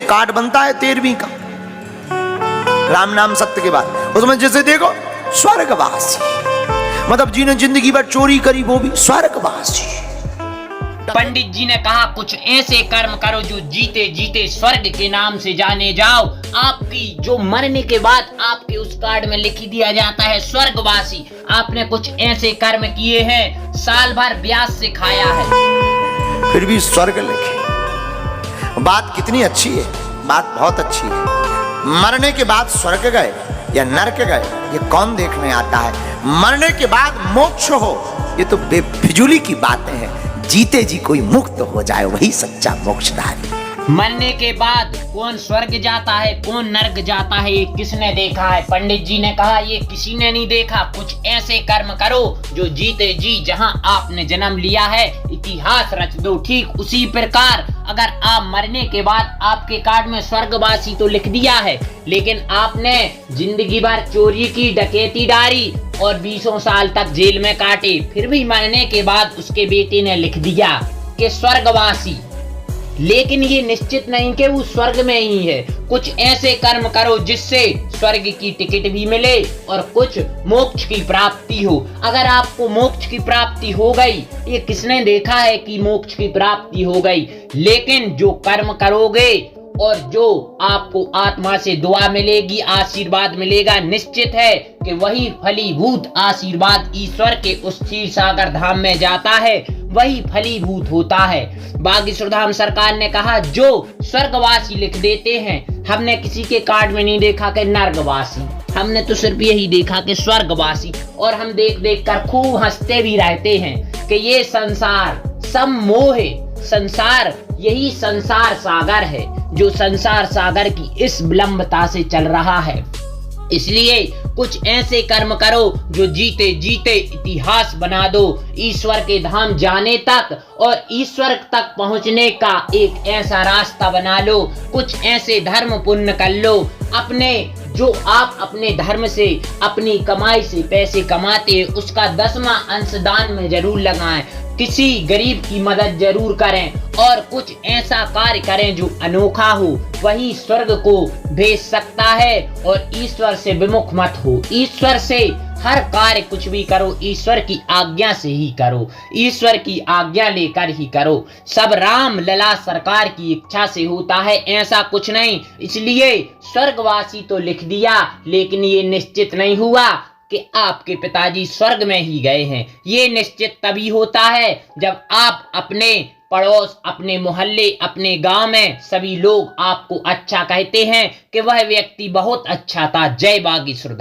Card बनता है 13वीं का, राम नाम सत्य के बाद, उसमें जैसे देखो स्वर्गवासी, मतलब जिन्हें जिंदगी भर चोरी करी वो भी स्वर्गवासी। पंडित जी ने कहा कुछ ऐसे कर्म करो जो जीते जीते स्वर्ग के नाम से जाने जाओ। आपकी जो मरने के बाद आपके उस कार्ड में लिख दिया जाता है स्वर्गवासी। आपने कुछ ऐसे कर्म किए हैं, साल भर ब्याज से खाया है, फिर भी स्वर्ग लिखे। बात कितनी अच्छी है, बात बहुत अच्छी है। मरने के बाद स्वर्ग गए या नरक गए ये कौन देखने आता है। मरने के बाद मोक्ष हो ये तो बेफिजूली की बातें हैं। जीते जी कोई मुक्त हो जाए वही सच्चा मोक्षधारी। मरने के बाद कौन स्वर्ग जाता है कौन नरक जाता है ये किसने देखा है। पंडित जी ने कहा ये किसी ने नहीं देखा। कुछ ऐसे कर्म करो जो जीते जी जहां आपने जन्म लिया है इतिहास रच दो। ठीक उसी प्रकार अगर आप मरने के बाद आपके कार्ड में स्वर्गवासी तो लिख दिया है, लेकिन आपने जिंदगी भर चोरी की, डकैती डारी और 20 साल तक जेल में काटे, फिर भी मरने के बाद उसके बेटे ने लिख दिया कि स्वर्गवासी, लेकिन ये निश्चित नहीं कि वो स्वर्ग में ही है। कुछ ऐसे कर्म करो जिससे स्वर्ग की टिकट भी मिले और कुछ मोक्ष की प्राप्ति हो। अगर आपको मोक्ष की प्राप्ति हो गई, ये किसने देखा है कि मोक्ष की प्राप्ति हो गई, लेकिन जो कर्म करोगे और जो आपको आत्मा से दुआ मिलेगी, आशीर्वाद मिलेगा, निश्चित है कि वही फलीभूत आशीर्वाद ईश्वर के उस क्षीर सागर धाम में जाता है, वही फलीभूत होता है। बागेश्वर धाम सरकार ने कहा जो स्वर्गवासी लिख देते हैं, हमने किसी के कार्ड में नहीं देखा कि नर्कवासी, हमने तो सिर्फ यही देखा कि स्वर्गवासी। और हम देख देख कर खूब हंसते भी रहते हैं कि ये संसार सब मोह है। संसार यही संसार सागर है जो संसार सागर की इस विलंबता से चल रहा है। इसलिए कुछ ऐसे कर्म करो जो जीते जीते इतिहास बना दो ईश्वर के धाम जाने तक, और ईश्वर तक पहुंचने का एक ऐसा रास्ता बना लो। कुछ ऐसे धर्म पुण्य कर लो अपने, जो आप अपने धर्म से, अपनी कमाई से पैसे कमाते हैं उसका 10वां अंश दान में जरूर लगाएं। किसी गरीब की मदद जरूर करें और कुछ ऐसा कार्य करें जो अनोखा हो, वही स्वर्ग को भेज सकता है। और ईश्वर से विमुख मत हो। ईश्वर से हर कार्य कुछ भी करो ईश्वर की आज्ञा से ही करो, ईश्वर की आज्ञा लेकर ही करो। सब राम लला सरकार की इच्छा से होता है, ऐसा कुछ नहीं। इसलिए स्वर्गवासी तो लिख दिया, लेकिन ये निश्चित नहीं हुआ कि आपके पिताजी स्वर्ग में ही गए हैं। ये निश्चित तभी होता है जब आप अपने पड़ोस, अपने मोहल्ले, अपने गांव में सभी लोग आपको अच्छा कहते हैं कि वह व्यक्ति बहुत अच्छा था। जय बागेश्वर धाम।